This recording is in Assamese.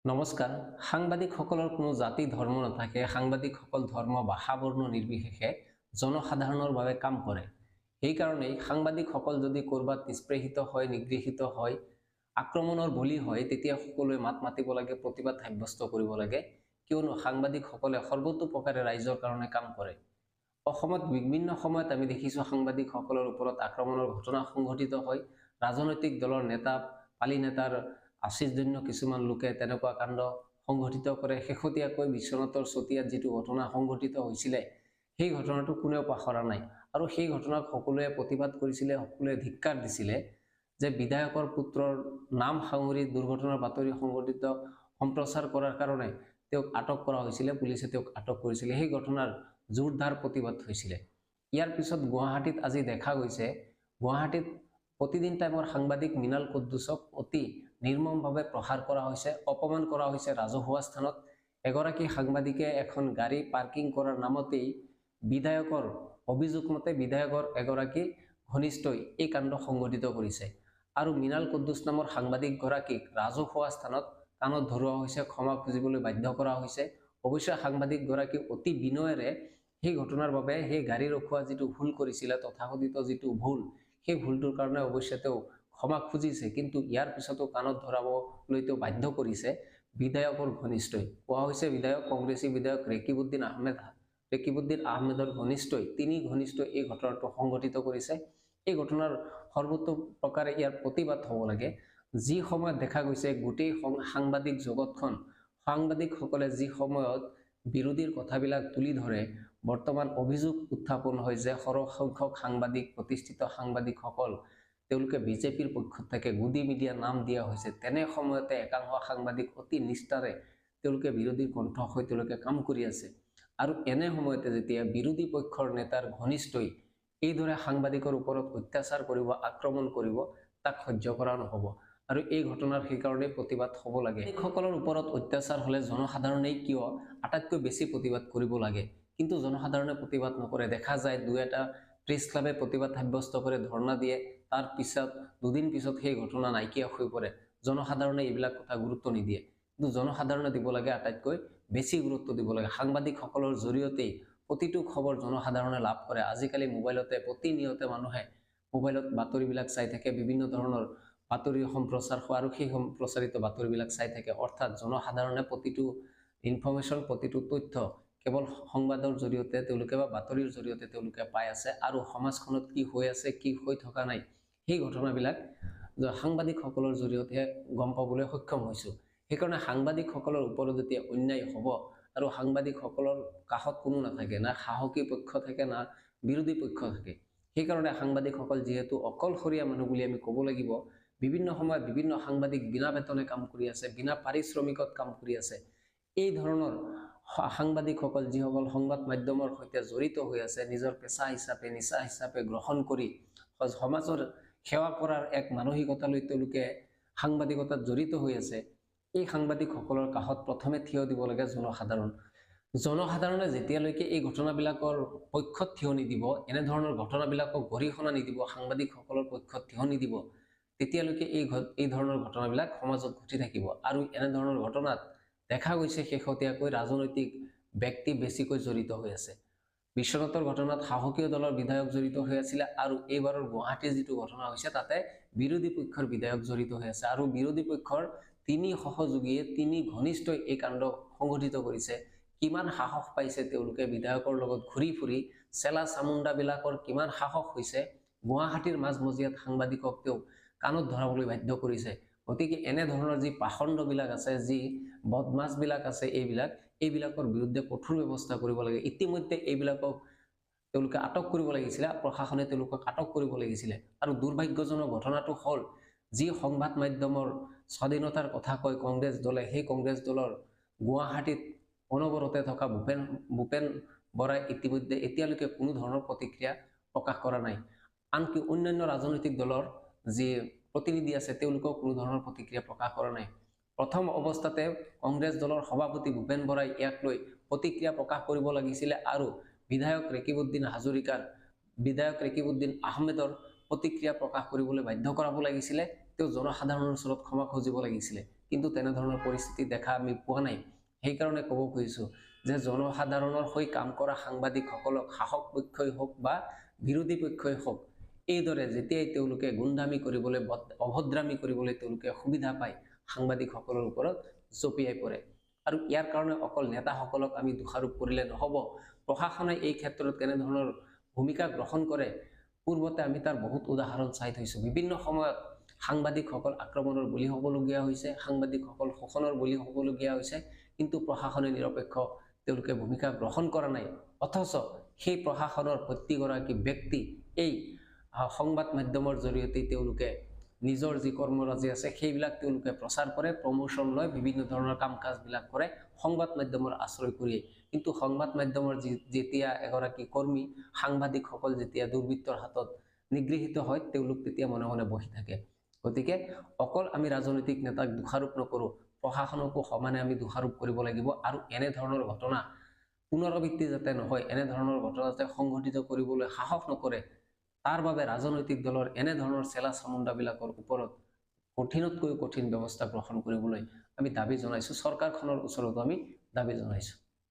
নমস্কাৰ। সাংবাদিকসকলৰ কোনো জাতি ধৰ্ম নাথাকে। সাংবাদিকসকল ধৰ্ম ভাষা বৰ্ণ নিৰ্বিশেষে জনসাধাৰণৰ বাবে কাম কৰে। সেইকাৰণেই সাংবাদিকসকল যদি ক'ৰবাত নিষ্পেষিত হয়, নিগৃহীত হয়, আক্ৰমণৰ বলি হয়, তেতিয়া সকলোৱে মাত মাতিব লাগে, প্ৰতিবাদ সাব্যস্ত কৰিব লাগে, কিয়নো সাংবাদিকসকলে সৰ্বতোপ্ৰকাৰে ৰাইজৰ কাৰণে কাম কৰে। অসমত বিভিন্ন সময়ত আমি দেখিছোঁ সাংবাদিকসকলৰ ওপৰত আক্ৰমণৰ ঘটনা সংঘটিত হয়। ৰাজনৈতিক দলৰ নেতা, পালি নেতাৰ আশীষজন্য কিছুমান লোকে তেনেকুৱা কাণ্ড সংঘটিত কৰে। শেহতীয়াকৈ বিশ্বনাথৰ চতিয়াত যিটো ঘটনা সংঘটিত হৈছিলে, সেই ঘটনাটো কোনেও পাহৰা নাই আৰু সেই ঘটনাক সকলোৱে প্ৰতিবাদ কৰিছিলে, সকলোৱে ধিক্কাৰ দিছিলে যে বিধায়কৰ পুত্ৰৰ নাম সাঙুৰি দুৰ্ঘটনাৰ বাতৰি সংঘটিত সম্প্ৰচাৰ কৰাৰ কাৰণে তেওঁক আটক কৰা হৈছিলে, পুলিচে তেওঁক আটক কৰিছিলে। সেই ঘটনাৰ জোৰদাৰ প্ৰতিবাদ হৈছিলে। ইয়াৰ পিছত গুৱাহাটীত আজি দেখা গৈছে, গুৱাহাটীত প্ৰতিদিন টাইমৰ সাংবাদিক মৃণাল কুদ্দুছক অতি নিৰ্মমভাৱে প্ৰহাৰ কৰা হৈছে, অপমান কৰা হৈছে ৰাজহুৱা স্থানত। এগৰাকী সাংবাদিকে এখন গাড়ী পাৰ্কিং কৰাৰ নামতেই বিধায়কৰ অভিযোগ মতে বিধায়কৰ এগৰাকী ঘনিষ্ঠই এই কাণ্ড সংঘটিত কৰিছে আৰু মৃণাল কুদ্দুছ নামৰ সাংবাদিকগৰাকীক ৰাজহুৱা স্থানত কাণত ধৰোৱা হৈছে, ক্ষমা খুজিবলৈ বাধ্য কৰা হৈছে। অৱশ্যে সাংবাদিকগৰাকী অতি বিনয়েৰে সেই ঘটনাৰ বাবে, সেই গাড়ী ৰখোৱা যিটো ভুল কৰিছিলে, তথাকথিত যিটো ভুল, সেই ভুলটোৰ কাৰণে অৱশ্যে তেওঁ ক্ষমা খুজিছে, কিন্তু ইয়াৰ পিছতো কাণত ধৰাবলৈ তেওঁ বাধ্য কৰিছে বিধায়কৰ ঘনিষ্ঠই। কোৱা হৈছে বিধায়ক, কংগ্ৰেছী বিধায়ক ৰেকিবুদ্দিন আহমেদৰ ঘনিষ্ঠই, তিনি ঘনিষ্ঠই এই ঘটনাটো সংঘটিত কৰিছে। এই ঘটনাৰ সৰ্বতোপ্ৰকাৰে ইয়াৰ প্ৰতিবাদ হ'ব লাগে। যি সময়ত দেখা গৈছে গোটেই সাংবাদিক জগতখন, সাংবাদিকসকলে যি সময়ত বিৰোধীৰ কথাবিলাক তুলি ধৰে, বৰ্তমান অভিযোগ উত্থাপন হয় যে সৰহ সংখ্যক সাংবাদিক, প্ৰতিষ্ঠিত সাংবাদিকসকল তেওঁলোকে বিজেপিৰ পক্ষত থাকে, গুডি মিডিয়া নাম দিয়া হৈছে। তেনে সময়তে একাংশ সাংবাদিক অতি নিষ্ঠাৰে তেওঁলোকে বিৰোধীৰ কণ্ঠ হৈ তেওঁলোকে কাম কৰি আছে আৰু এনে সময়তে যেতিয়া বিৰোধী পক্ষৰ নেতাৰ ঘনিষ্ঠই এইদৰে সাংবাদিকৰ ওপৰত অত্যাচাৰ কৰিব, আক্ৰমণ কৰিব, তাক সহ্য কৰা নহ'ব আৰু এই ঘটনাৰ সেইকাৰণে প্ৰতিবাদ হ'ব লাগে। সাংবাদিকসকলৰ ওপৰত অত্যাচাৰ হ'লে জনসাধাৰণেই কিয় আটাইতকৈ বেছি প্ৰতিবাদ কৰিব লাগে, কিন্তু জনসাধাৰণে প্ৰতিবাদ নকৰে। দেখা যায় দুই এটা প্ৰেছ ক্লাবে প্ৰতিবাদ সাব্যস্ত কৰে, ধৰ্ণা দিয়ে, তাৰ পিছত দুদিন পিছত সেই ঘটনা নাইকিয়া হৈ পৰে। জনসাধাৰণে এইবিলাক কথা গুৰুত্ব নিদিয়ে, কিন্তু জনসাধাৰণে দিব লাগে, আটাইতকৈ বেছি গুৰুত্ব দিব লাগে। সাংবাদিকসকলৰ জৰিয়তেই প্ৰতিটো খবৰ জনসাধাৰণে লাভ কৰে। আজিকালি মোবাইলতে প্ৰতিনিয়তে মানুহে মোবাইলত বাতৰিবিলাক চাই থাকে, বিভিন্ন ধৰণৰ বাতৰি সম্প্ৰচাৰ হয় আৰু সেই সম্প্ৰচাৰিত বাতৰিবিলাক চাই থাকে। অৰ্থাৎ জনসাধাৰণে প্ৰতিটো ইনফৰ্মেশ্যন, প্ৰতিটো তথ্য কেৱল সংবাদৰ জৰিয়তে তেওঁলোকে বা বাতৰিৰ জৰিয়তে তেওঁলোকে পাই আছে আৰু সমাজখনত কি হৈ আছে, কি হৈ থকা নাই, সেই ঘটনাবিলাক সাংবাদিকসকলৰ জৰিয়তে গম পাবলৈ সক্ষম হৈছোঁ। সেইকাৰণে সাংবাদিকসকলৰ ওপৰত যেতিয়া অন্যায় হ'ব আৰু সাংবাদিকসকলৰ কাষত কোনো নাথাকে, না সাহসী পক্ষ থাকে, না বিৰোধী পক্ষ থাকে, সেইকাৰণে সাংবাদিকসকল যিহেতু অকলশৰীয়া মানুহ বুলি আমি ক'ব লাগিব। বিভিন্ন সময়ত বিভিন্ন সাংবাদিক বিনা বেতনে কাম কৰি আছে, বিনা পাৰিশ্ৰমিকত কাম কৰি আছে। এই ধৰণৰ সাংবাদিকসকল যিসকল সংবাদ মাধ্যমৰ সৈতে জড়িত হৈ আছে, নিজৰ পেচা হিচাপে, নিচা হিচাপে গ্ৰহণ কৰি সমাজৰ সেৱা কৰাৰ এক মানসিকতালৈ তেওঁলোকে সাংবাদিকতাত জড়িত হৈ আছে, এই সাংবাদিকসকলৰ কাষত প্ৰথমে থিয় দিব লাগে জনসাধাৰণ। জনসাধাৰণে যেতিয়ালৈকে এই ঘটনাবিলাকৰ পক্ষত থিয় নিদিব, এনেধৰণৰ ঘটনাবিলাকক গৰিহণা নিদিব, সাংবাদিকসকলৰ পক্ষত থিয় নিদিব, তেতিয়ালৈকে এই ধৰণৰ ঘটনাবিলাক সমাজত ঘটি থাকিব। আৰু এনেধৰণৰ ঘটনাত দেখা গৈছে শেহতীয়াকৈ ৰাজনৈতিক ব্যক্তি বেছিকৈ জড়িত হৈ আছে। বিশ্বনাথৰ ঘটনাত শাসকীয় দলৰ বিধায়ক জড়িত হৈ আছিলে আৰু এইবাৰৰ গুৱাহাটীৰ যিটো ঘটনা হৈছে তাতে বিৰোধী পক্ষৰ বিধায়ক জড়িত হৈ আছে আৰু বিৰোধী পক্ষৰ তিনি সহযোগীয়ে, তিনি ঘনিষ্ঠই এই কাণ্ড সংঘটিত কৰিছে। কিমান সাহস পাইছে তেওঁলোকে বিধায়কৰ লগত ঘূৰি ফুৰি, চেলা চামুণ্ডাবিলাকৰ কিমান সাহস হৈছে গুৱাহাটীৰ মাজমজিয়াত সাংবাদিকক তেওঁ কাণত ধৰাবলৈ বাধ্য কৰিছে। গতিকে এনেধৰণৰ যি পাখণ্ডবিলাক আছে, যি বদমাছবিলাক আছে, এইবিলাকৰ বিৰুদ্ধে কঠোৰ ব্যৱস্থা কৰিব লাগে। ইতিমধ্যে এইবিলাকক তেওঁলোকে আটক কৰিব লাগিছিলে, প্ৰশাসনে তেওঁলোকক আটক কৰিব লাগিছিলে। আৰু দুৰ্ভাগ্যজনক ঘটনাটো হ'ল, যি সংবাদ মাধ্যমৰ স্বাধীনতাৰ কথা কয় কংগ্ৰেছ দলে, সেই কংগ্ৰেছ দলৰ গুৱাহাটীত অনবৰতে থকা ভূপেন বৰাই ইতিমধ্যে এতিয়ালৈকে কোনো ধৰণৰ প্ৰতিক্ৰিয়া প্ৰকাশ কৰা নাই। আনকি অন্যান্য ৰাজনৈতিক দলৰ যি প্ৰতিনিধি আছে তেওঁলোকেও কোনো ধৰণৰ প্ৰতিক্ৰিয়া প্ৰকাশ কৰা নাই। প্ৰথম অৱস্থাতে কংগ্ৰেছ দলৰ সভাপতি ভূপেন বৰাই ইয়াক লৈ প্ৰতিক্ৰিয়া প্ৰকাশ কৰিব লাগিছিলে আৰু বিধায়ক ৰেকিবুদ্দিন আহমেদৰ প্ৰতিক্ৰিয়া প্ৰকাশ কৰিবলৈ বাধ্য কৰাব লাগিছিলে। তেওঁ জনসাধাৰণৰ ওচৰত ক্ষমা খুজিব লাগিছিলে, কিন্তু তেনেধৰণৰ পৰিস্থিতি দেখা আমি পোৱা নাই। সেইকাৰণে ক'ব খুজিছোঁ যে জনসাধাৰণৰ হৈ কাম কৰা সাংবাদিকসকলক শাসক পক্ষই হওক বা বিৰোধী পক্ষই হওক, এইদৰে যেতিয়াই তেওঁলোকে গুণ্ডামি কৰিবলৈ অভদ্ৰামি কৰিবলৈ তেওঁলোকে সুবিধা পায়, সাংবাদিকসকলৰ ওপৰত জঁপিয়াই পৰে। আৰু ইয়াৰ কাৰণে অকল নেতাসকলক আমি দোষাৰোপ কৰিলে নহ'ব, প্ৰশাসনে এই ক্ষেত্ৰত কেনেধৰণৰ ভূমিকা গ্ৰহণ কৰে পূৰ্বতে আমি তাৰ বহুত উদাহৰণ চাই থৈছোঁ। বিভিন্ন সময়ত সাংবাদিকসকল আক্ৰমণৰ বলি হ'বলগীয়া হৈছে, সাংবাদিকসকল শোষণৰ বলি হ'বলগীয়া হৈছে, কিন্তু প্ৰশাসনে নিৰপেক্ষ তেওঁলোকে ভূমিকা গ্ৰহণ কৰা নাই। অথচ সেই প্ৰশাসনৰ প্ৰতিগৰাকী ব্যক্তি এই সংবাদ মাধ্যমৰ জৰিয়তে তেওঁলোকে নিজৰ যি কৰ্মৰাজি আছে সেইবিলাক তেওঁলোকে প্ৰচাৰ কৰে, প্ৰমোশ্যন লয়, বিভিন্ন ধৰণৰ কাম কাজবিলাক কৰে সংবাদ মাধ্যমৰ আশ্ৰয় কৰিয়ে। কিন্তু সংবাদ মাধ্যমৰ যেতিয়া এগৰাকী কৰ্মী সাংবাদিকসকল যেতিয়া দুৰ্বৃত্তৰ হাতত নিগৃহীত হয়, তেওঁলোক তেতিয়া মনে মনে বহি থাকে। গতিকে অকল আমি ৰাজনৈতিক নেতাক দোষাৰোপ নকৰোঁ, প্ৰশাসনকো সমানে আমি দোষাৰোপ কৰিব লাগিব। আৰু এনেধৰণৰ ঘটনা পুনৰাবৃত্তি যাতে নহয়, এনেধৰণৰ ঘটনা যাতে সংঘটিত কৰিবলৈ সাহস নকৰে, তাৰ বাবে ৰাজনৈতিক দলৰ এনেধৰণৰ চেলা চামুণ্ডাবিলাকৰ ওপৰত কঠিনতকৈ কঠিন ব্যৱস্থা গ্ৰহণ কৰিবলৈ আমি দাবী জনাইছোঁ, চৰকাৰখনৰ ওচৰতো আমি দাবী জনাইছোঁ।